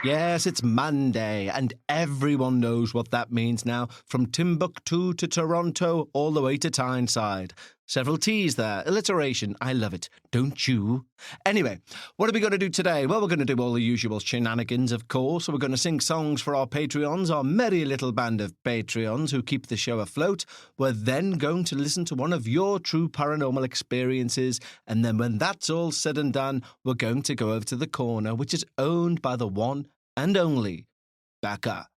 Yes, it's Monday, and everyone knows what that means now, from Timbuktu to Toronto, all the way to Tyneside. Several T's there. Alliteration. I love it. Don't you? Anyway, what are we going to do today? Well, we're going to do all the usual shenanigans, of course. We're going to sing songs for our Patreons, our merry little band of Patreons who keep the show afloat. We're then going to listen to one of your true paranormal experiences. And then when that's all said and done, we're going to go over to the corner, which is owned by the one and only Bekahs.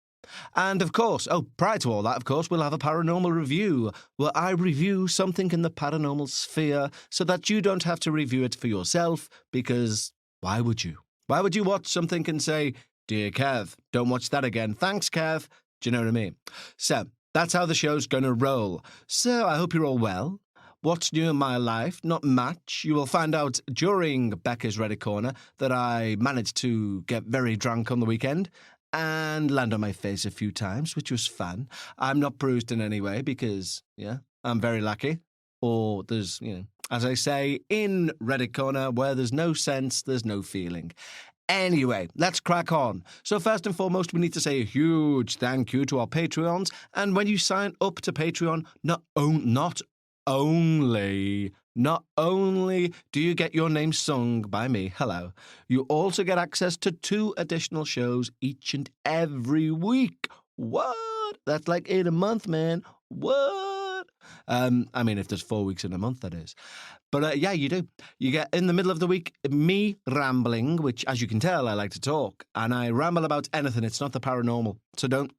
And of course, prior to all that, of course, we'll have a paranormal review where I review something in the paranormal sphere so that you don't have to review it for yourself, because why would you? Why would you watch something and say, "Dear Kev, don't watch that again. Thanks, Kev." Do you know what I mean? So that's how the show's going to roll. So I hope you're all well. What's new in my life? Not much. You will find out during Becca's Reddit Corner that I managed to get very drunk on the weekend and land on my face a few times, which was fun. I'm not bruised in any way because, I'm very lucky. Or there's, as I say, in Reddit Corner, where there's no sense, there's no feeling. Anyway, let's crack on. So first and foremost, we need to say a huge thank you to our Patreons. And when you sign up to Patreon, not only do you get your name sung by me, hello, you also get access to 2 additional shows each and every week. What? That's like 8 a month, man. What? If there's 4 weeks in a month, that is. But you do. You get, in the middle of the week, me rambling, which, as you can tell, I like to talk. And I ramble about anything. It's not the paranormal. So don't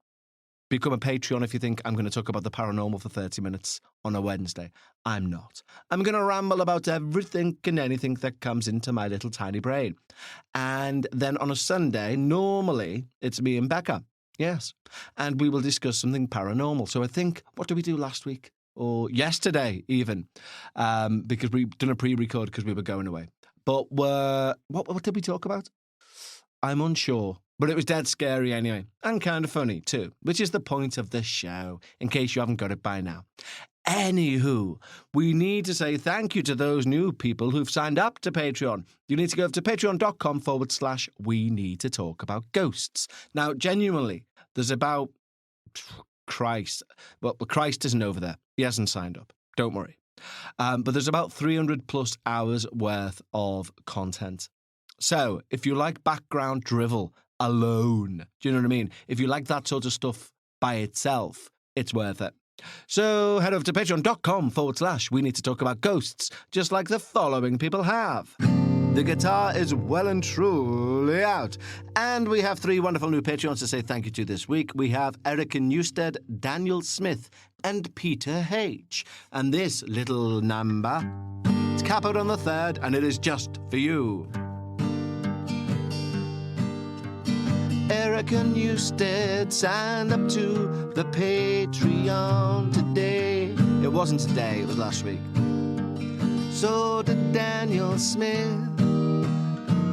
become a Patreon if you think I'm going to talk about the paranormal for 30 minutes on a Wednesday. I'm not. I'm going to ramble about everything and anything that comes into my little tiny brain. And then on a Sunday, normally, it's me and Bekahs. Yes. And we will discuss something paranormal. So I think, what did we do last week? Or yesterday, even. Because we've done a pre-record because we were going away. But what did we talk about? I'm unsure. But it was dead scary anyway, and kind of funny too, which is the point of the show, in case you haven't got it by now. Anywho, we need to say thank you to those new people who've signed up to Patreon. You need to go over to patreon.com/we need to talk about ghosts. Now, genuinely, there's about Christ. Well, Christ isn't over there. He hasn't signed up. Don't worry. But there's about 300 plus hours worth of content. So if you like background drivel alone, do you know what I mean? If you like that sort of stuff by itself, it's worth it. So head over to patreon.com/we need to talk about ghosts, just like the following people have. The guitar is well and truly out. And we have 3 wonderful new Patreons to say thank you to this week. We have Erica Newstead, Daniel Smith, and Peter H. And this little number, it's capoed on the 3rd, and it is just for you. Erica Newstead signed up to the Patreon today. It wasn't today, it was last week. So did Daniel Smith.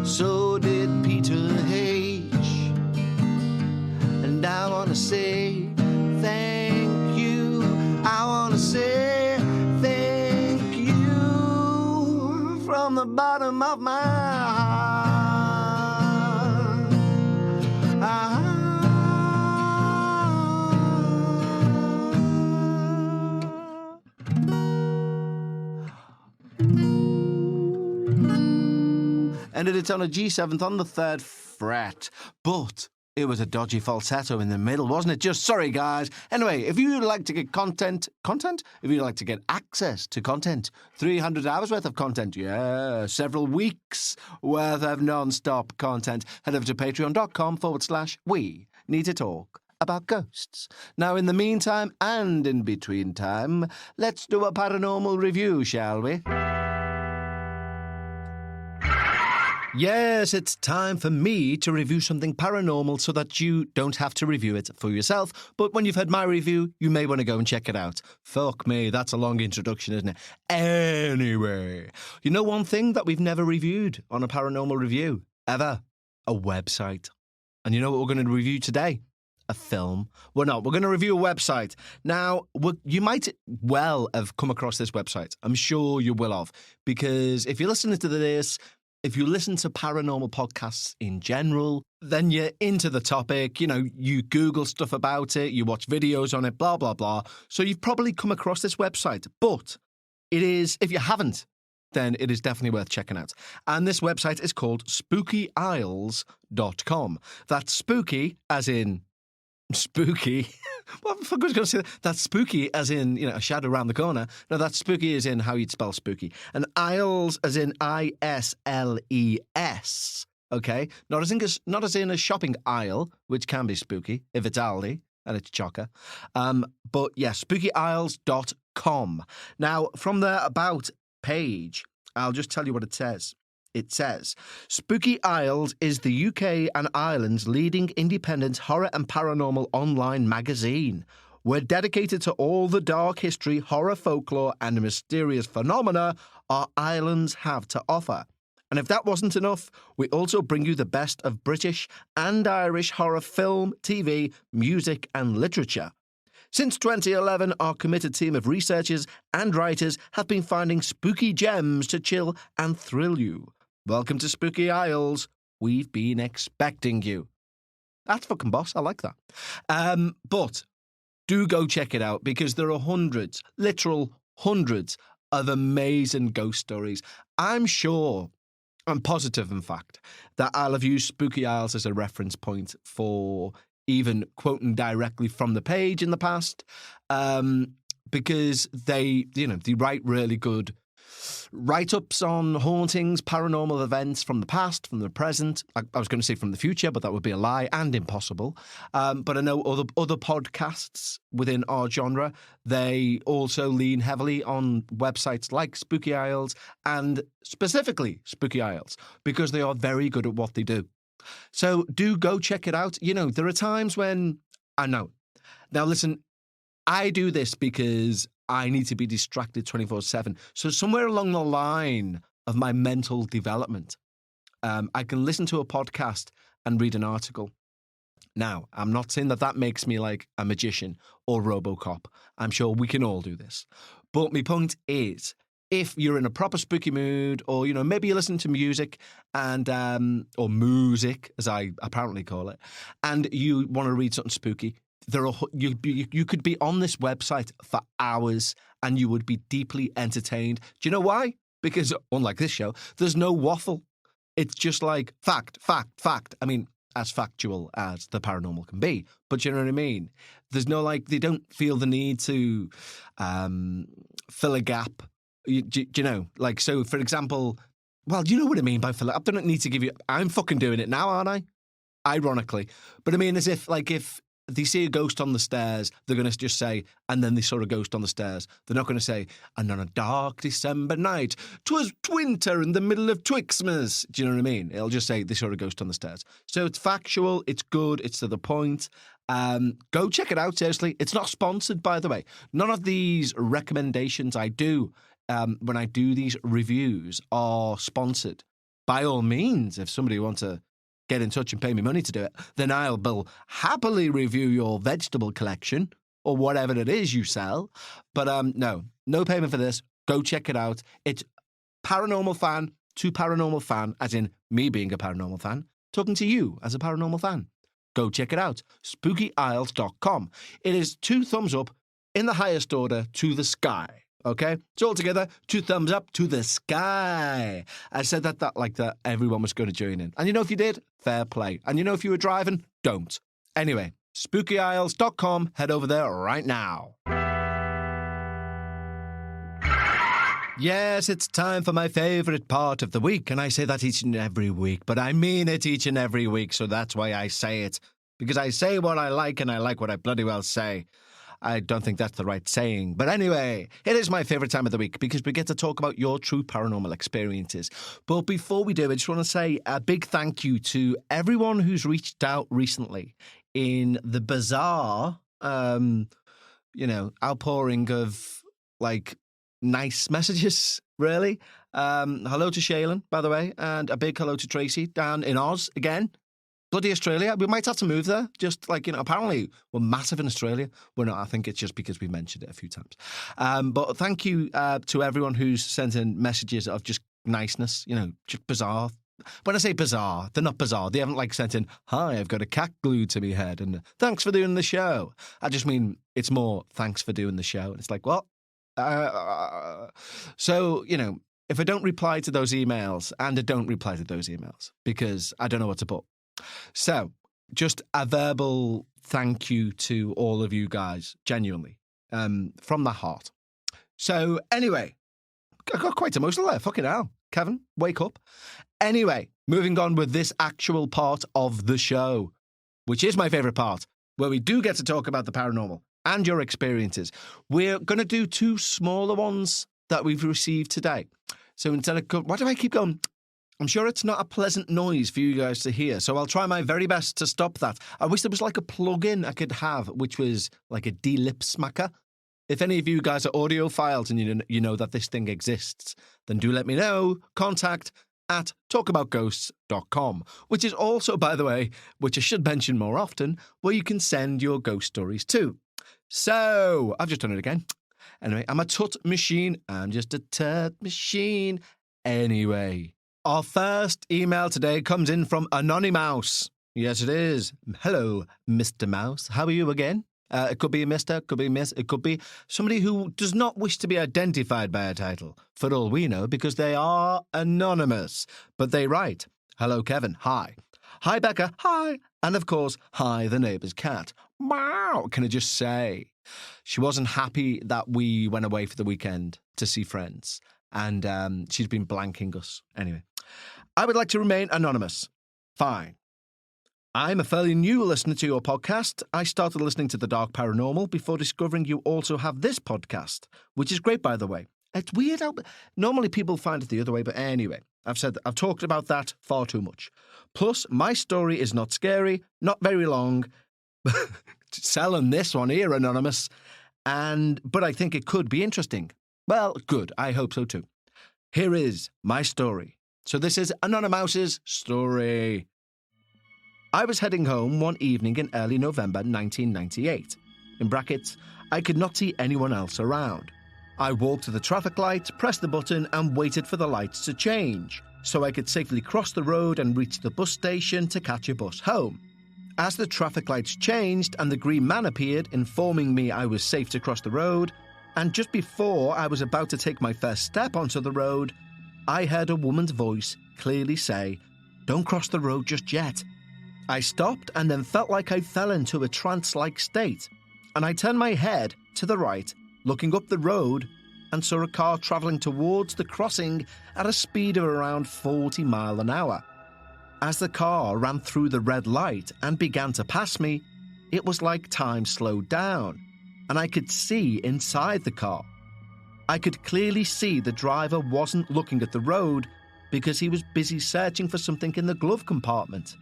So did Peter H. And I want to say thank you. I want to say thank you from the bottom of my heart. Ended it on a G7th on the 3rd fret, but it was a dodgy falsetto in the middle, wasn't it? Just sorry, guys. Anyway, if you'd like to get content? If you'd like to get access to content, 300 hours worth of content, several weeks worth of non-stop content, head over to patreon.com/we need to talk about ghosts. Now, in the meantime and in between time, let's do a paranormal review, shall we? Yes, it's time for me to review something paranormal so that you don't have to review it for yourself. But when you've heard my review, you may want to go and check it out. Fuck me, that's a long introduction, isn't it? Anyway, you know one thing that we've never reviewed on a paranormal review, ever? A website. And you know what we're going to review today? A film. We're not. We're going to review a website. Now, you might well have come across this website. I'm sure you will have. Because if you're listening to this, if you listen to paranormal podcasts in general, then you're into the topic. You know, you Google stuff about it, you watch videos on it, blah, blah, blah. So you've probably come across this website. But it is, if you haven't, then it is definitely worth checking out. And this website is called spookyisles.com. That's spooky as in spooky. What the fuck was I going to say that? That's spooky as in, you know, a shadow around the corner. No, that's spooky as in how you'd spell spooky. And Isles as in ISLES. Okay? Not as in a shopping aisle, which can be spooky if it's Aldi and it's chocker. But yeah, spookyisles.com. Now, from the About page, I'll just tell you what it says. It says, Spooky Isles is the UK and Ireland's leading independent horror and paranormal online magazine. We're dedicated to all the dark history, horror, folklore, and mysterious phenomena our islands have to offer. And if that wasn't enough, we also bring you the best of British and Irish horror film, TV, music, and literature. Since 2011, our committed team of researchers and writers have been finding spooky gems to chill and thrill you. Welcome to Spooky Isles. We've been expecting you. That's fucking boss. I like that. But do go check it out because there are hundreds, literal hundreds of amazing ghost stories. I'm positive, in fact, that I'll have used Spooky Isles as a reference point for even quoting directly from the page in the past, because they write really good write-ups on hauntings, paranormal events from the past, from the present. I was going to say from the future, but that would be a lie and impossible. But I know other podcasts within our genre, they also lean heavily on websites like Spooky Isles and specifically Spooky Isles because they are very good at what they do. So do go check it out. You know, there are times when I know. Now, listen, I do this because I need to be distracted 24/7. So somewhere along the line of my mental development, I can listen to a podcast and read an article. Now, I'm not saying that makes me like a magician or RoboCop. I'm sure we can all do this. But my point is, if you're in a proper spooky mood, or, you know, maybe you're listening to music and, or music, as I apparently call it, and you want to read something spooky, you could be on this website for hours and you would be deeply entertained. Do you know why? Because unlike this show, there's no waffle. It's just like fact. I mean, as factual as the paranormal can be, but you know what I mean? There's no, like, they don't feel the need to fill a gap. Do you know? Like, so, for example, well, you know what I mean by fill a gap. I don't need to give you... I'm fucking doing it now, aren't I? Ironically. But I mean, as if, like, if they see a ghost on the stairs, they're going to just say, and then they saw a ghost on the stairs. They're not going to say, and on a dark December night, 'twas winter in the middle of Twixmas. Do you know what I mean? It'll just say they saw a ghost on the stairs. So it's factual, it's good, it's to the point. Go check it out, seriously. It's not sponsored, by the way. None of these recommendations I do when I do these reviews are sponsored. By all means, if somebody wants to get in touch and pay me money to do it, then I'll happily review your vegetable collection or whatever it is you sell. But no payment for this. Go check it out. It's paranormal fan to paranormal fan, as in me being a paranormal fan, talking to you as a paranormal fan. Go check it out. SpookyIsles.com. It is 2 thumbs up in the highest order to the sky. Okay? So altogether, 2 thumbs up to the sky. I said that like that everyone was going to join in. And you know, if you did, fair play. And you know, if you were driving, don't. Anyway, SpookyIsles.com. Head over there right now. Yes, it's time for my favourite part of the week. And I say that each and every week, but I mean it each and every week. So that's why I say it. Because I say what I like and I like what I bloody well say. I don't think that's the right saying. But anyway, it is my favourite time of the week because we get to talk about your true paranormal experiences. But before we do, I just want to say a big thank you to everyone who's reached out recently in the bizarre, outpouring of, like, nice messages, really. Hello to Shaylin, by the way, and a big hello to Tracy down in Oz again. Bloody Australia. We might have to move there. Just like, apparently we're massive in Australia. We're not. I think it's just because we mentioned it a few times. But thank you to everyone who's sent in messages of just niceness, just bizarre. When I say bizarre, they're not bizarre. They haven't sent in, "Hi, I've got a cat glued to me head, and thanks for doing the show." I just mean it's more thanks for doing the show. And it's like, what? So, if I don't reply to those emails, and I don't reply to those emails because I don't know what to put. So, just a verbal thank you to all of you guys, genuinely, from the heart. So, anyway, I got quite emotional there. Fucking hell. Kevin, wake up. Anyway, moving on with this actual part of the show, which is my favourite part, where we do get to talk about the paranormal and your experiences. We're going to do 2 smaller ones that we've received today. So instead of... Why do I keep going? I'm sure it's not a pleasant noise for you guys to hear, so I'll try my very best to stop that. I wish there was a plug-in I could have, which was like a D-lip smacker. If any of you guys are audiophiles and you know that this thing exists, then do let me know. Contact at talkaboutghosts.com, which is also, by the way, which I should mention more often, where you can send your ghost stories to. So, I've just done it again. Anyway, I'm a tut machine. I'm just a tut machine. Anyway, our first email today comes in from Anonymouse. Yes, it is. Hello, Mr. Mouse. How are you again? It could be a mister, it could be a miss, it could be somebody who does not wish to be identified by a title, for all we know, because they are anonymous. But they write, "Hello, Kevin. Hi. Hi, Becca. Hi. And, of course, hi, the neighbour's cat. Meow. Can I just say, she wasn't happy that we went away for the weekend to see friends, and she's been blanking us. Anyway, I would like to remain anonymous. Fine. I'm a fairly new listener to your podcast. I started listening to The Dark Paranormal before discovering you also have this podcast, which is great, by the way. It's weird how normally people find it the other way, but anyway, I've talked about that far too much. Plus, my story is not scary, not very long. Selling this one here, Anonymous. But I think it could be interesting. Well, good. I hope so too. Here is my story. So this is Anonymouse's story. I was heading home one evening in early November 1998. In brackets, I could not see anyone else around. I walked to the traffic light, pressed the button, and waited for the lights to change, so I could safely cross the road and reach the bus station to catch a bus home. As the traffic lights changed and the green man appeared, informing me I was safe to cross the road, and just before I was about to take my first step onto the road, I heard a woman's voice clearly say, "Don't cross the road just yet." I stopped and then felt like I fell into a trance-like state, and I turned my head to the right, looking up the road, and saw a car travelling towards the crossing at a speed of around 40 miles an hour. As the car ran through the red light and began to pass me, it was like time slowed down, and I could see inside the car. I could clearly see the driver wasn't looking at the road because he was busy searching for something in the glove compartment.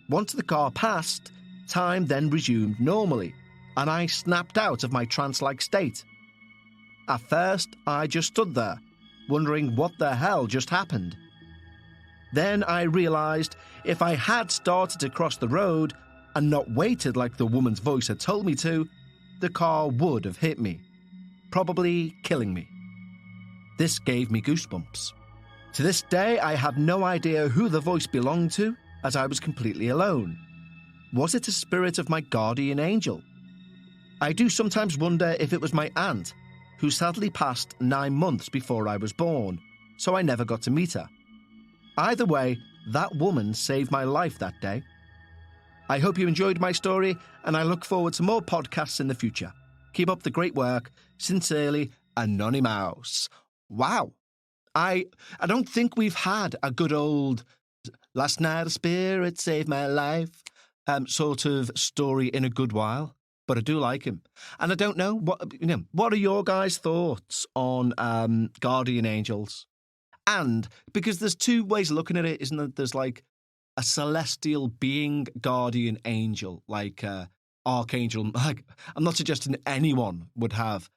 Once the car passed, time then resumed normally, and I snapped out of my trance-like state. At first, I just stood there, wondering what the hell just happened. Then I realised if I had started to cross the road and not waited like the woman's voice had told me to, the car would have hit me, probably killing me. This gave me goosebumps. To this day, I have no idea who the voice belonged to, as I was completely alone. Was it a spirit of my guardian angel? I do sometimes wonder if it was my aunt, who sadly passed 9 months before I was born, so I never got to meet her. Either way, that woman saved my life that day. I hope you enjoyed my story, and I look forward to more podcasts in the future. Keep up the great work. Sincerely, Anonymous. Wow. I don't think we've had a good old last night a spirit saved my life sort of story in a good while, but I do like him. And I don't know, what are your guys' thoughts on guardian angels? And because there's 2 ways of looking at it, isn't there? There's like a celestial being guardian angel, like archangel. Like, I'm not suggesting anyone would have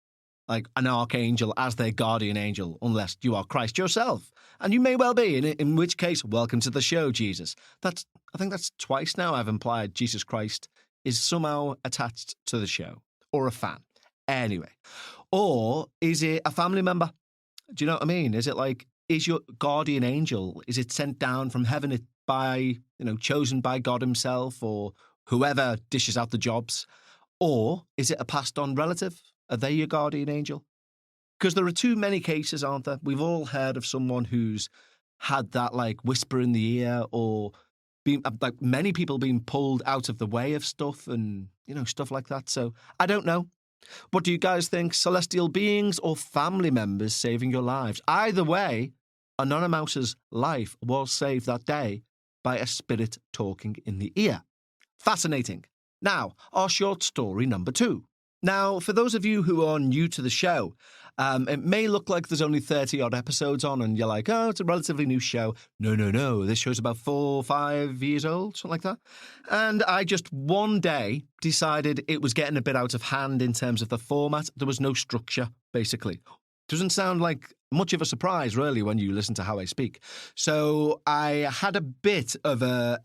like an archangel as their guardian angel, unless you are Christ yourself. And you may well be, in which case, welcome to the show, Jesus. I think that's twice now I've implied Jesus Christ is somehow attached to the show, or a fan. Anyway. Or is it a family member? Do you know what I mean? Is it like is your guardian angel? Is it sent down from heaven chosen by God himself or whoever dishes out the jobs? Or is it a passed on relative? Are they your guardian angel? Because there are too many cases, aren't there? We've all heard of someone who's had that like whisper in the ear, or like many people being pulled out of the way of stuff and, stuff like that. So I don't know. What do you guys think? Celestial beings or family members saving your lives? Either way, Anonymouse's life was saved that day by a spirit talking in the ear. Fascinating. Now, our short story number 2. Now, for those of you who are new to the show, it may look like there's only 30-odd episodes on and you're like, oh, it's a relatively new show. No. This show's about 4 or 5 years old, something like that. And I just one day decided it was getting a bit out of hand in terms of the format. There was no structure, basically. Doesn't sound like much of a surprise, really, when you listen to how I speak. So I had a bit of a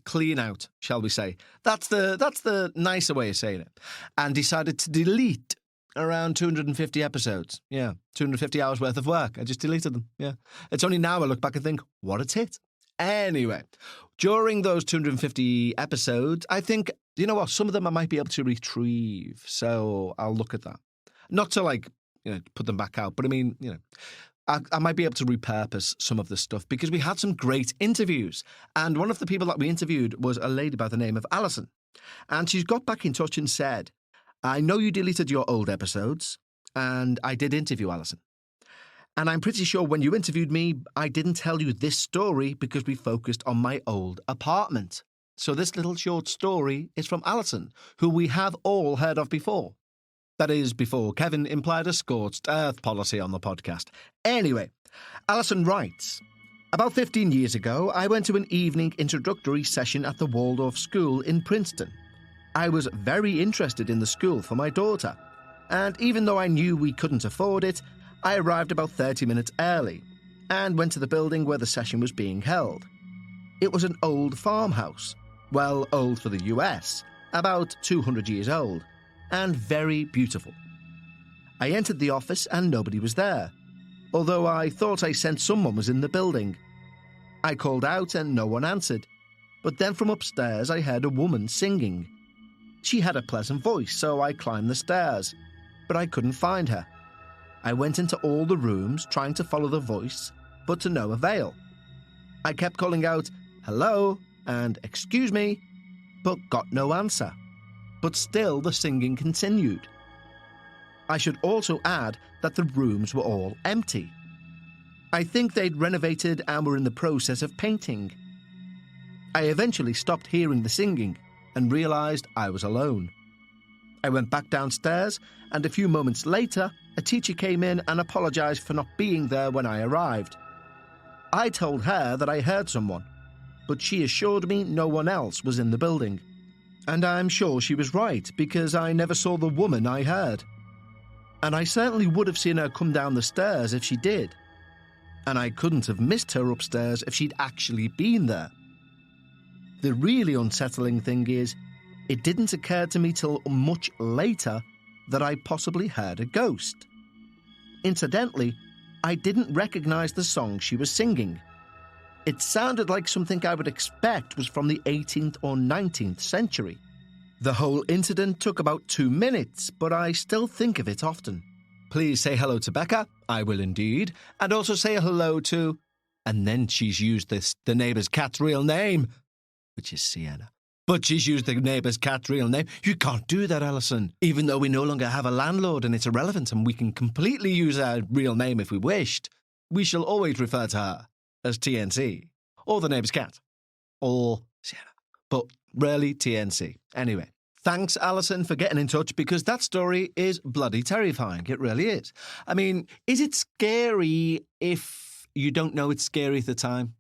clean out, shall we say. That's the nicer way of saying it. And decided to delete around 250 episodes. Yeah, 250 hours worth of work. I just deleted them. Yeah. It's only now I look back and think, what a tit. Anyway, during those 250 episodes, I think, you know what, some of them I might be able to retrieve. So I'll look at that. Not to put them back out, but I mean, I might be able to repurpose some of this stuff because we had some great interviews. And one of the people that we interviewed was a lady by the name of Alison. And she's got back in touch and said, I know you deleted your old episodes, and I did interview Alison. And I'm pretty sure when you interviewed me, I didn't tell you this story because we focused on my old apartment. So this little short story is from Alison, who we have all heard of before. That is, before Kevin implied a scorched earth policy on the podcast. Anyway, Alison writes, about 15 years ago, I went to an evening introductory session at the Waldorf School in Princeton. I was very interested in the school for my daughter, and even though I knew we couldn't afford it, I arrived about 30 minutes early and went to the building where the session was being held. It was an old farmhouse, well, old for the US, about 200 years old, and very beautiful. I entered the office and nobody was there, although I thought I sensed someone was in the building. I called out and no one answered, but then from upstairs I heard a woman singing. She had a pleasant voice, so I climbed the stairs, but I couldn't find her. I went into all the rooms trying to follow the voice, but to no avail. I kept calling out, hello, and excuse me, but got no answer. But still the singing continued. I should also add that the rooms were all empty. I think they'd renovated and were in the process of painting. I eventually stopped hearing the singing and realised I was alone. I went back downstairs, and a few moments later, a teacher came in and apologised for not being there when I arrived. I told her that I heard someone, but she assured me no one else was in the building. And I'm sure she was right, because I never saw the woman I heard. And I certainly would have seen her come down the stairs if she did. And I couldn't have missed her upstairs if she'd actually been there. The really unsettling thing is, it didn't occur to me till much later that I possibly heard a ghost. Incidentally, I didn't recognise the song she was singing. It sounded like something I would expect was from the 18th or 19th century. The whole incident took about 2 minutes, but I still think of it often. Please say hello to Becca, I will indeed, and also say hello to... And then she's used the neighbour's cat's real name, which is Sienna. But she's used the neighbour's cat's real name. You can't do that, Alison. Even though we no longer have a landlord and it's irrelevant and we can completely use her real name if we wished, we shall always refer to her as TNC, or the neighbour's cat, or Sienna. But rarely TNC. Anyway, thanks, Alison, for getting in touch, because that story is bloody terrifying. It really is. I mean, is it scary if you don't know it's scary at the time?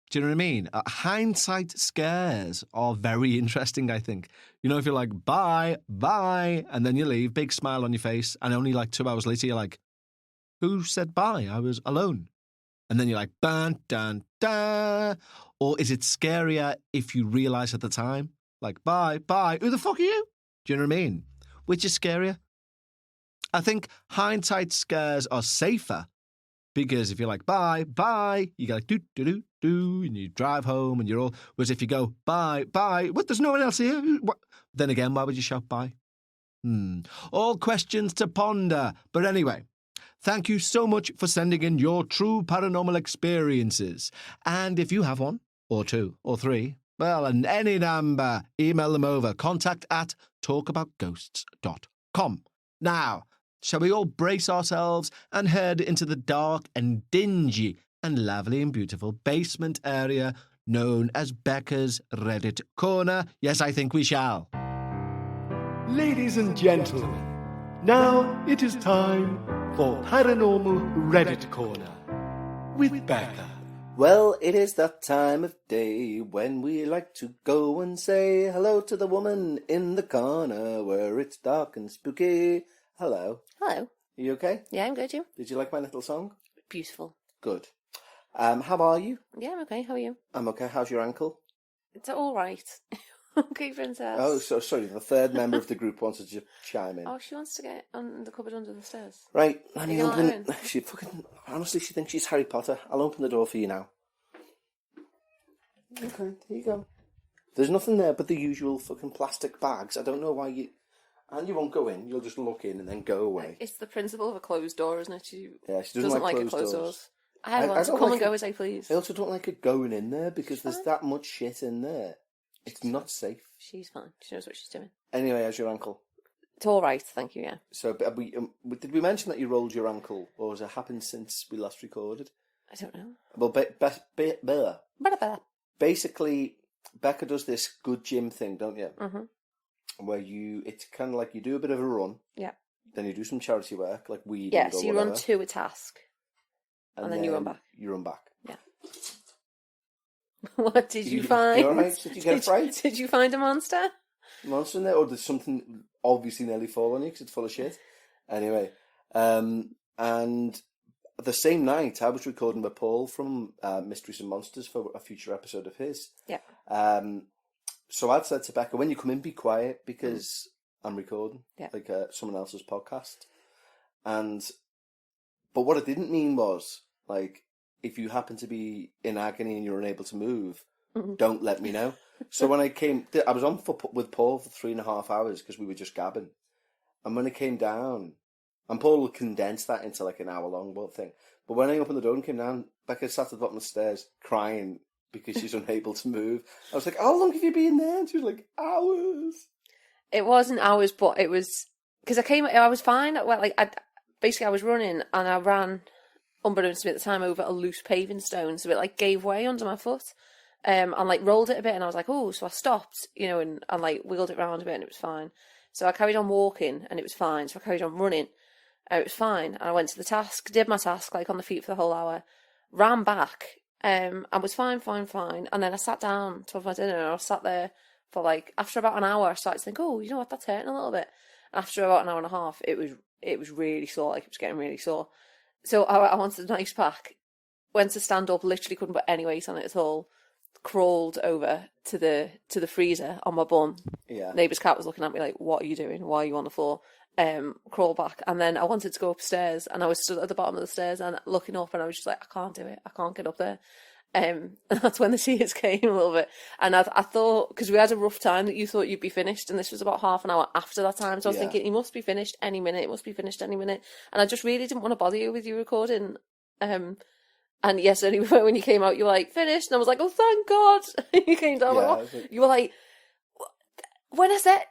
Do you know what I mean? Hindsight scares are very interesting, I think. You know, if you're like, bye, and then you leave, big smile on your face, and only like 2 hours later, you're like, who said bye? I was alone. And then you're like, dun, dun, dun. Or is it scarier if you realise at the time? Like, bye, who the fuck are you? Do you know what I mean? Which is scarier? I think hindsight scares are safer Because if you're like, bye, bye, you go like, do, do, do, do, and you drive home and you're all, whereas if you go, bye, bye, what, there's no one else here? What? Then again, why would you shout bye? All questions to ponder. But anyway, thank you so much for sending in your true paranormal experiences. And if you have one, or two, or three, well, and any number, email them over. contact@talkaboutghosts.com. Now, shall we all brace ourselves and head into the dark and dingy and lovely and beautiful basement area known as Bekahs Reddit Corner? Yes, I think we shall. Ladies and gentlemen, now it is time for Paranormal Reddit Corner with Bekah. Well, it is that time of day when we like to go and say hello to the woman in the corner where it's dark and spooky. Hello. Hello. Are you okay? Yeah, I'm good, you? Did you like my little song? Beautiful. Good. How are you? Yeah, I'm okay. How are you? I'm okay. How's your ankle? It's all right. Okay, princess. Oh, so sorry. The third member of the group wanted to chime in. Oh, she wants to get on the cupboard under the stairs. Right. Let me You gonna let her open. She fucking honestly, she thinks she's Harry Potter. I'll open the door for you now. Okay, here you go. There's nothing there but the usual fucking plastic bags. I don't know why you. And you won't go in. You'll just look in and then go away. It's the principle of a closed door, isn't it? She doesn't like closed closed doors. I want to don't come like and go it. as I please. I also don't like it going in there because there's that much shit in there. It's not safe. She's fine. She knows what she's doing. Anyway, how's your ankle? It's all right, thank you, yeah. So, did we mention that you rolled your ankle, or has it happened since we last recorded? I don't know. Well, basically, Bekah does this good gym thing, don't you? Mm-hmm. Where it's kind of like you do a bit of a run. Yeah. Then you do some charity work, like weeding Yeah, or so you whatever, run to a task. And then you run back. You run back. Yeah. What did you find? You all right? Did you get a fright? Did you find a monster? Monster in there, or did something obviously nearly fall on you because it's full of shit? Anyway, and the same night I was recording with Paul from Mysteries and Monsters for a future episode of his. Yeah. So I'd said to Bekah, when you come in, be quiet because I'm recording, like someone else's podcast. But what I didn't mean was, like, if you happen to be in agony and you're unable to move, don't let me know. So when I was on with Paul for 3.5 hours because we were just gabbing. And when I came down, and Paul would condense that into like an hour-long thing. But when I opened the door and came down, Bekah sat at the bottom of the stairs crying because she's unable to move. I was like, how long have you been there? And she was like, hours. It wasn't hours, but it was... Because I was fine. Well, like, I was running, and I ran, unbeknownst to me at the time, over a loose paving stone, so it, like, gave way under my foot. And, like, rolled it a bit, and I was like, oh, so I stopped, and like, wiggled it around a bit, and it was fine. So I carried on walking, and it was fine. So I carried on running, and it was fine. And I went to the task, did my task, like, on the feet for the whole hour, ran back, and was fine. And then I sat down to have my dinner, and I was sat there for, like, after about an hour, I started to think, oh, you know what, that's hurting a little bit. And after about an hour and a half, it was really sore, like, it was getting really sore. So I wanted an ice pack, went to stand up, literally couldn't put any weight on it at all, crawled over to the freezer on my bum. Yeah. Neighbour's cat was looking at me like, what are you doing? Why are you on the floor? Crawl back. And then I wanted to go upstairs, and I was stood at the bottom of the stairs and looking up, and I was just like, I can't do it. I can't get up there. And that's when the tears came a little bit. And I thought, because we had a rough time, that you thought you'd be finished, and this was about half an hour after that time. So I was thinking, you must be finished any minute. It must be finished any minute. And I just really didn't want to bother you with you recording. And yes, anyway, when you came out, you were like, finished. And I was like, oh, thank God. You came down. You were like, when I said,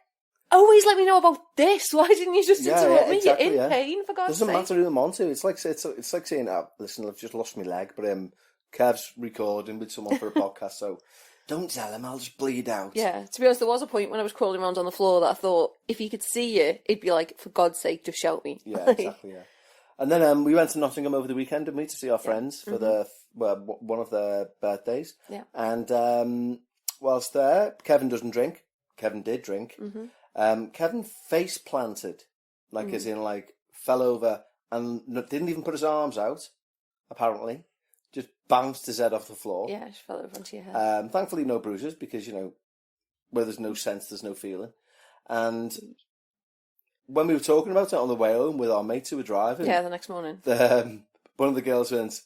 always let me know about this. Why didn't you just interrupt me? Exactly, You're in pain, for God's sake. Doesn't matter who I'm on to. It's like saying, listen, I've just lost my leg, but Kev's recording with someone for a podcast, so don't tell him, I'll just bleed out. Yeah, to be honest, there was a point when I was crawling around on the floor that I thought, if he could see you, he'd be like, for God's sake, just shout me. Yeah, exactly, yeah. And then we went to Nottingham over the weekend, didn't we, to see our friends for one of their birthdays. Yeah. And whilst there, Kevin doesn't drink. Kevin did drink. Mm-hmm. Kevin face planted, like as in like fell over and didn't even put his arms out, apparently. Just bounced his head off the floor. Yeah, just fell over onto your head. Thankfully no bruises, because, where there's no sense, there's no feeling. And when we were talking about it on the way home with our mates who were driving... Yeah, the next morning. one of the girls went,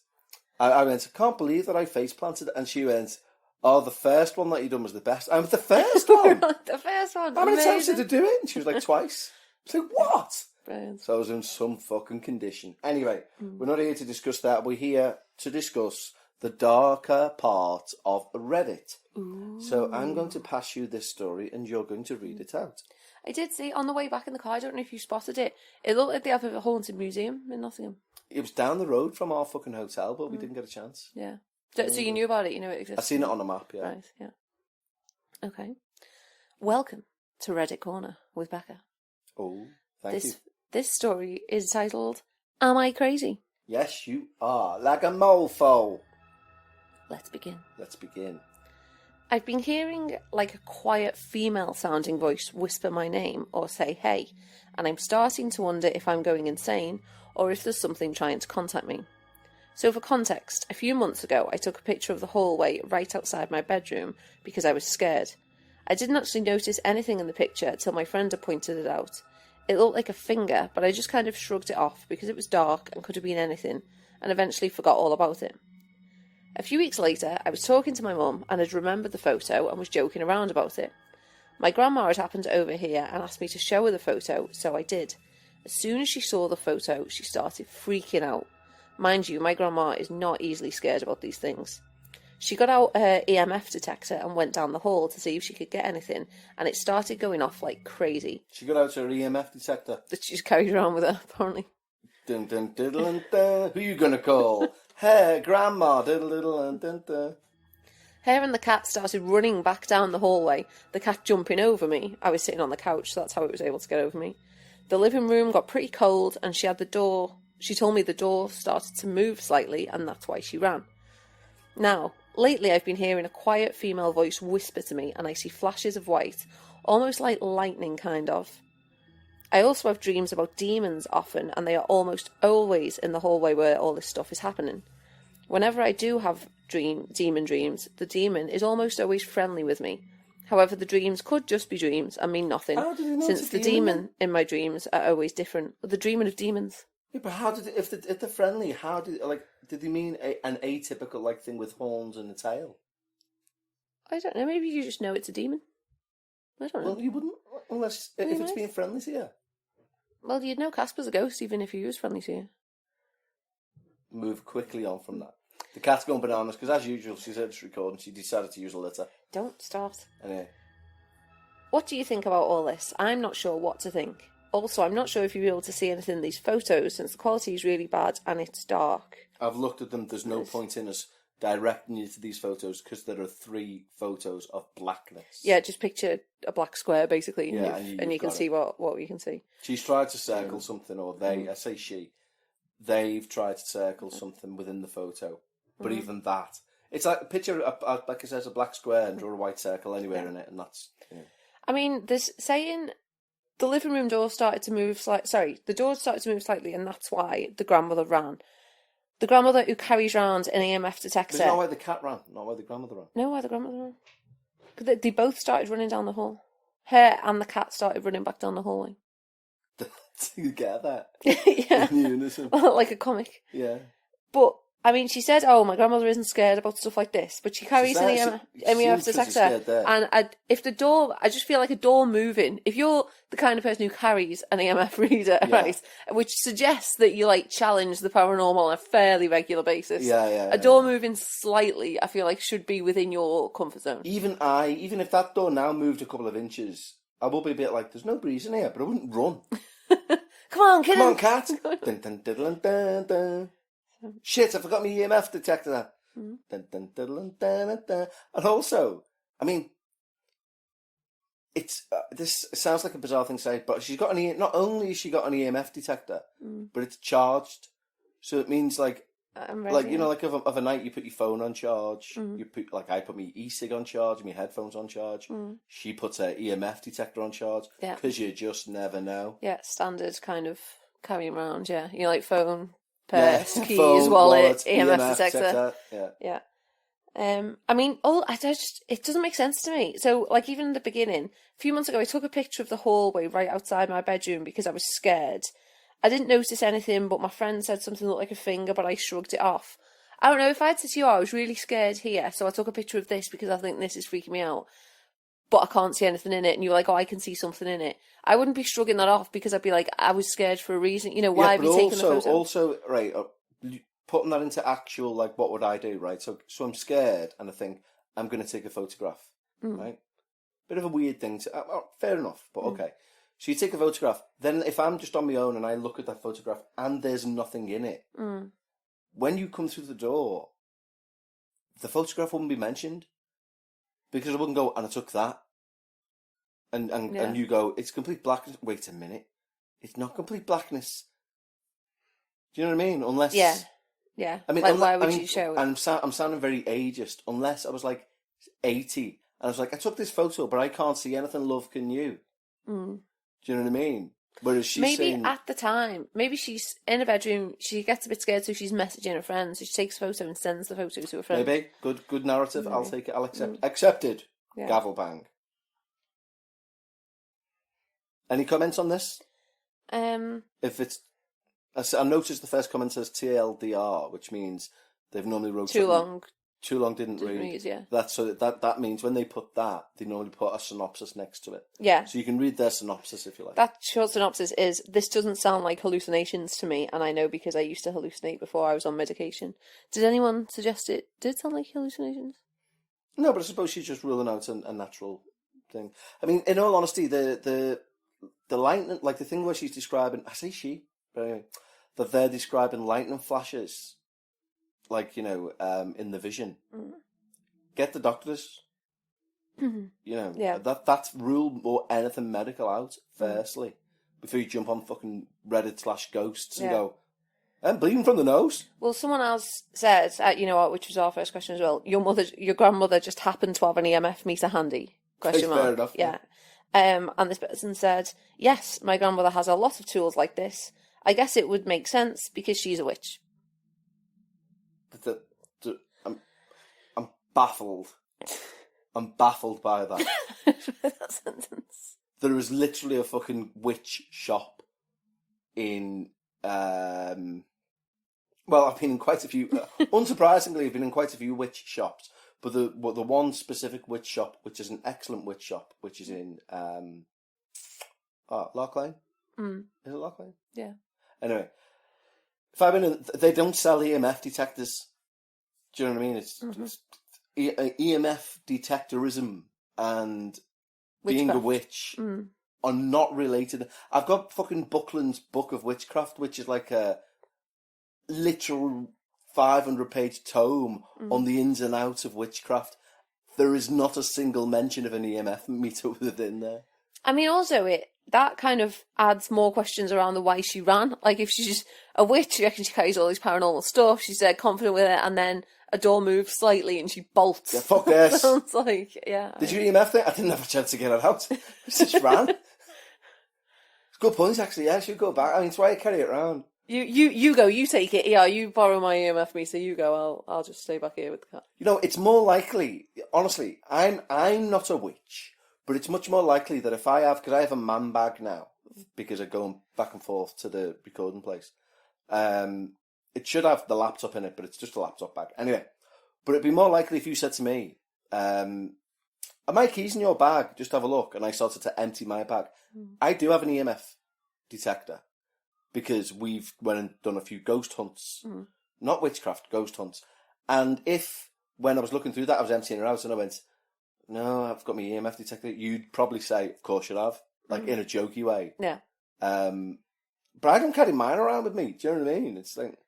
I went, I can't believe that I face planted. And she went, oh, the first one that you done was the best. I went, the first one? The first one. How many times Amazing. did I do it? And she was like, twice. I was like, what? Brilliant. So I was in some fucking condition. Anyway, we're not here to discuss that. We're here to discuss the darker part of Reddit. Ooh. So I'm going to pass you this story and you're going to read it out. I did see on the way back in the car, I don't know if you spotted it, it looked like they have a haunted museum in Nottingham. It was down the road from our fucking hotel, but we didn't get a chance. Yeah. So you knew about it, you know it existed? I've seen it on the map, yeah. Right, yeah. Okay. Welcome to Reddit Corner with Bekah. Oh, thank you. This story is titled, Am I Crazy? Yes, you are. Like a mofo. Let's begin. Let's begin. I've been hearing like a quiet female-sounding voice whisper my name or say hey, and I'm starting to wonder if I'm going insane or if there's something trying to contact me. So for context, a few months ago I took a picture of the hallway right outside my bedroom because I was scared. I didn't actually notice anything in the picture till my friend had pointed it out. It looked like a finger, but I just kind of shrugged it off because it was dark and could have been anything, and eventually forgot all about it. A few weeks later, I was talking to my mum and had remembered the photo and was joking around about it. My grandma had happened over here and asked me to show her the photo, so I did. As soon as she saw the photo, she started freaking out. Mind you, my grandma is not easily scared about these things. She got out her EMF detector and went down the hall to see if she could get anything, and it started going off like crazy. She got out her EMF detector. That she's carried around with her, apparently. Dun dun diddle and dun. Who you gonna call? Hey, grandma. Diddle diddle and dun dun. Her and the cat started running back down the hallway, the cat jumping over me. I was sitting on the couch, so that's how it was able to get over me. The living room got pretty cold, and she told me the door started to move slightly, and that's why she ran. Now, lately I've been hearing a quiet female voice whisper to me, and I see flashes of white, almost like lightning kind of. I also have dreams about demons often, and they are almost always in the hallway where all this stuff is happening. Whenever I do have demon dreams, the demon is almost always friendly with me. However, the dreams could just be dreams and mean nothing, since the demon in my dreams are always different. The dreaming of demons. Yeah, but how did if they're friendly? How did they mean an atypical thing with horns and a tail? I don't know. Maybe you just know it's a demon. I don't know. Well, you wouldn't unless if it's being friendly to you. Well, you'd know Casper's a ghost even if he was friendly to you. Move quickly on from that. The cat's going bananas because, as usual, she's heard this recording. She decided to use a litter. Don't start. Anyway. What do you think about all this? I'm not sure what to think. Also, I'm not sure if you'll be able to see anything in these photos since the quality is really bad and it's dark. I've looked at them. There's no point in us directing you to these photos because there are 3 photos of blackness. Yeah, just picture a black square basically, Yeah, and you can see what we can see. She's tried to circle something, or they, I say she, they've tried to circle something within the photo. But even that, it's like picture, like it says, a black square and draw a white circle anywhere in it, and that's... Yeah. I mean, there's saying the living room door started to move the door started to move slightly, and that's why the grandmother ran. The grandmother who carries around an EMF detector... But it's not why the cat ran, not why the grandmother ran. No, why the grandmother ran. Because they both started running down the hall. Her and the cat started running back down the hallway. You get that? Yeah. In unison. Like a comic. Yeah. But, I mean, she said, oh, my grandmother isn't scared about stuff like this, but she carries an EMF detector. And if the door, I just feel like a door moving. If you're the kind of person who carries an EMF reader, right, which suggests that you, challenge the paranormal on a fairly regular basis. A door moving slightly, I feel like, should be within your comfort zone. Even if that door now moved a couple of inches, I will be a bit like, there's no breeze in here, but I wouldn't run. Come on, kid. Come on, cat. Dun, dun, diddle, dun, dun. Shit, I forgot my EMF detector. Dun, dun, diddle, dun, dun, dun. And also, I mean, it's this sounds like a bizarre thing to say, but she's got not only has she got an EMF detector, but it's charged. So it means of a night you put your phone on charge. You put I put my e-cig on charge and my headphones on charge. She puts her EMF detector on charge because you just never know. Yeah, standard kind of carrying around. Yeah, phone, purse, keys, phone, wallet, EMF EMF detector. Yeah. I mean, it doesn't make sense to me. So, even in the beginning, a few months ago, I took a picture of the hallway right outside my bedroom because I was scared. I didn't notice anything, but my friend said something looked like a finger, but I shrugged it off. I don't know, if I had said to you, I was really scared here, so I took a picture of this because I think this is freaking me out, but I can't see anything in it, and you were like, oh, I can see something in it. I wouldn't be shrugging that off because I'd be like, I was scared for a reason. You know, why have you taken the photo? Also, right, putting that into actual, like, what would I do, right? So I'm scared, and I think, I'm going to take a photograph, right? Bit of a weird thing to... fair enough, but okay. So you take a photograph. Then if I'm just on my own and I look at that photograph and there's nothing in it, when you come through the door, the photograph wouldn't be mentioned. Because I wouldn't go, and I took that. And you go, it's complete blackness. Wait a minute. It's not complete blackness. Do you know what I mean? Unless... Yeah. I mean, like, why would you show it? I'm sounding very ageist. Unless I was like 80 and I was like, I took this photo, but I can't see anything. Love, can you? Do you know what I mean? Whereas she's maybe saying, at the time, maybe she's in a bedroom. She gets a bit scared, so she's messaging her friend. So she takes a photo and sends the photo to her friend. maybe good narrative. I'll take it. I'll accept. Accepted. Yeah. Gavel bang. Any comments on this? If it's, I noticed the first comment says TLDR, which means they've normally wrote too long. Too long didn't read. Yeah. That means when they put that, they normally put a synopsis next to it. Yeah. So you can read their synopsis if you like. That short synopsis is, this doesn't sound like hallucinations to me, and I know because I used to hallucinate before I was on medication. Did anyone suggest it did sound like hallucinations? No, but I suppose she's just ruling out a natural thing. I mean, in all honesty, the lightning, like the thing where she's describing, I say she, but anyway, that they're describing lightning flashes, like, you know, in the vision. Get the doctors. You know, that's rule or anything medical out, firstly, before you jump on fucking Reddit/ghosts and go, I'm bleeding from the nose. Well, someone else said, you know what, which was our first question as well, your grandmother just happened to have an EMF meter handy? Question mark. Fair enough. Yeah. And this person said, yes, my grandmother has a lot of tools like this. I guess it would make sense because she's a witch. I'm baffled. I'm baffled by that. That sentence. There is literally a fucking witch shop in... well, I've been in quite a few... unsurprisingly, I've been in quite a few witch shops. But the one specific witch shop, which is an excellent witch shop, which is in... Loch Lane? Is it Loch Lane? Yeah. Anyway, if I've been in... They don't sell EMF detectors. Do you know what I mean? It's EMF detectorism and being a witch are not related. I've got fucking Buckland's Book of Witchcraft, which is like a literal 500-page tome on the ins and outs of witchcraft. There is not a single mention of an EMF meter within there. I mean, also, that kind of adds more questions around the why she ran. Like, if she's a witch, you reckon she carries all this paranormal stuff, she's confident with it, and then a door moves slightly and she bolts. Yeah, fuck this. Sounds like, yeah. Did you EMF thing? I didn't have a chance to get it out. She just ran. It's a good point, actually. Yeah, I should go back. I mean, it's why I carry it around. You go, you take it. Yeah, you borrow my EMF meter, you go. I'll just stay back here with the cat. You know, it's more likely, honestly, I'm not a witch, but it's much more likely that if I have, because I have a man bag now, because I go back and forth to the recording place, it should have the laptop in it, but it's just a laptop bag. Anyway, but it'd be more likely if you said to me, are my keys in your bag? Just have a look. And I started to empty my bag. I do have an EMF detector because we've went and done a few ghost hunts. Not witchcraft, ghost hunts. And if, when I was looking through that, I was emptying it out and I went, no, I've got my EMF detector, you'd probably say, of course you have. Like, in a jokey way. Yeah. But I don't carry mine around with me. Do you know what I mean? It's like...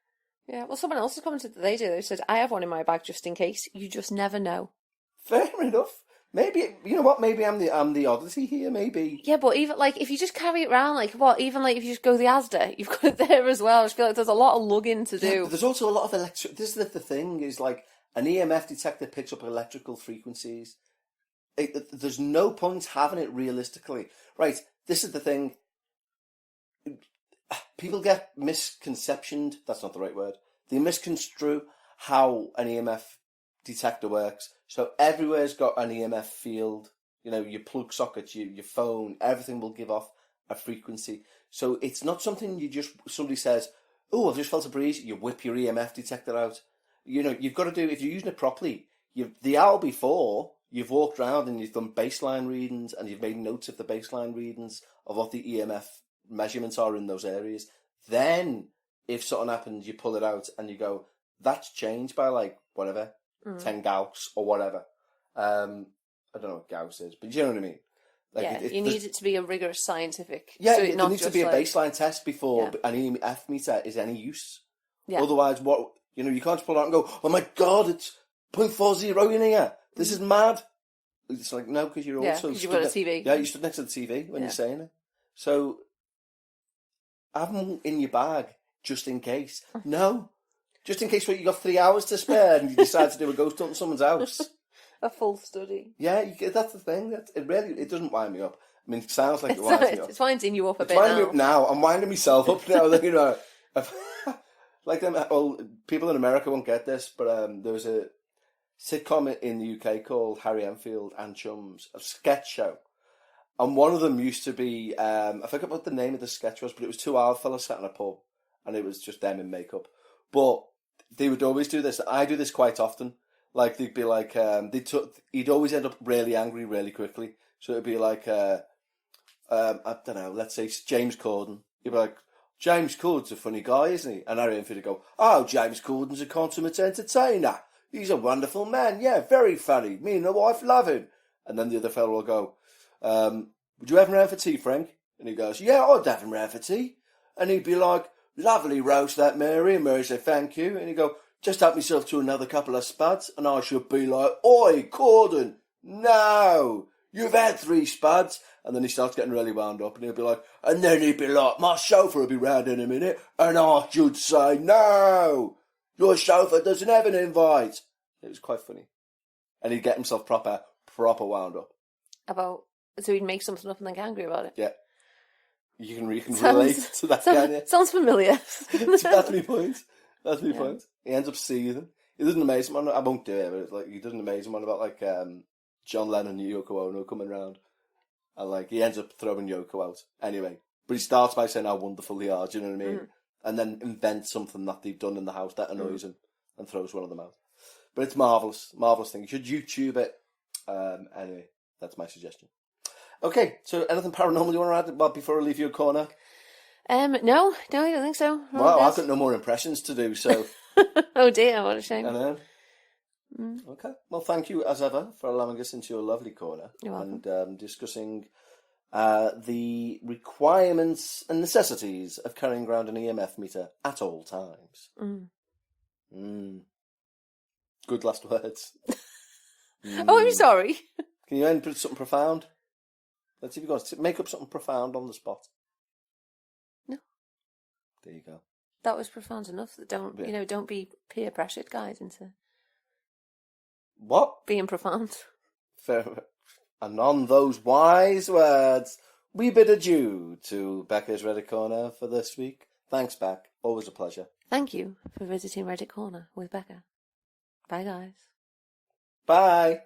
Yeah, well, someone else has commented that they do. They said, I have one in my bag just in case. You just never know. Fair enough. Maybe, you know what, maybe I'm the oddity here, maybe. Yeah, but even, like, if you just carry it around, like, what, even, like, if you just go to the Asda, you've got it there as well. I just feel like there's a lot of lugging to do. Yeah, but there's also a lot of electric... This is the thing, is, like, an EMF detector picks up electrical frequencies. There's no point having it realistically. Right, this is the thing. People get misconceptioned. That's not the right word. They misconstrue how an EMF detector works. So everywhere's got an EMF field. You know, your plug sockets, your phone, everything will give off a frequency. So it's not something somebody says, oh, I've just felt a breeze, you whip your EMF detector out. You've got to do, if you're using it properly, the hour before, you've walked around and you've done baseline readings and you've made notes of the baseline readings of what the EMF measurements are in those areas. Then, if something happens, you pull it out and you go, that's changed by like, whatever, 10 Gauss or whatever. I don't know what Gauss is, but you know what I mean? Like you need it to be a rigorous scientific. Yeah, so there needs to be a baseline test before an EMF meter is any use. Yeah. Otherwise, you can't just pull it out and go, oh my God, it's 0.40 in here. This is mad. It's like, no, because you're also... because you've got a TV. Yeah, you stood next to the TV when you're saying it. So, have them in your bag, just in case. No. Just in case you got 3 hours to spare and you decide to do a ghost hunt in someone's house. A full study. Yeah, that's the thing. It doesn't wind me up. I mean, it sounds like it winds me up. It's winding you up a bit now. Me up now. I'm winding myself up now. Like people in America won't get this, but there was a sitcom in the UK called Harry Enfield and Chums, a sketch show. And one of them used to be, I forget what the name of the sketch was, but it was two old fellas sat in a pub, and it was just them in makeup. But they would always do this. I do this quite often. Like, they'd be like, he'd always end up really angry really quickly. So it'd be like, I don't know, let's say it's James Corden. He'd be like, James Corden's a funny guy, isn't he? And Harry Enfield would go, oh, James Corden's a consummate entertainer. He's a wonderful man. Yeah, very funny. Me and the wife love him. And then the other fellow will go, would you have him round for tea, Frank? And he goes, yeah, I'd have him round for tea. And he'd be like, lovely roast that, Mary. And Mary said, thank you. And he'd go, just help myself to another couple of spuds. And I should be like, oi, Corden, no, you've had 3 spuds. And then he starts getting really wound up. And he'll be like, and then he'd be like, my chauffeur will be round in a minute. And I should say, no, your chauffeur doesn't have an invite. It was quite funny. And he'd get himself proper wound up. So he'd make something up and then get angry about it? Yeah. You can relate to that, can you? Sounds familiar. That's my point. That's my point. He ends up seething. He does an amazing one. I won't do it, but it's like he does an amazing one about like John Lennon and Yoko Ono coming round. And like he ends up throwing Yoko out. Anyway. But he starts by saying how wonderful they are, do you know what I mean? And then invents something that they've done in the house that annoys him and throws one of them out. But it's marvellous. Marvellous thing. You should YouTube it. Anyway, that's my suggestion. Okay, so anything paranormal you want to add before I leave your corner? No, I don't think so. Well, I've got no more impressions to do, so... Oh dear, what a shame. I know. Okay, well, thank you, as ever, for allowing us into your lovely corner. You're welcome. And discussing the requirements and necessities of carrying around an EMF meter at all times. Good last words. Oh, I'm sorry. Can you end with something profound? Let's see if you got to make up something profound on the spot. No. There you go. That was profound enough. Don't be peer pressured, guys, into what? Being profound. Fair. And on those wise words, we bid adieu to Becca's Reddit Corner for this week. Thanks, Beck. Always a pleasure. Thank you for visiting Reddit Corner with Becca. Bye, guys. Bye.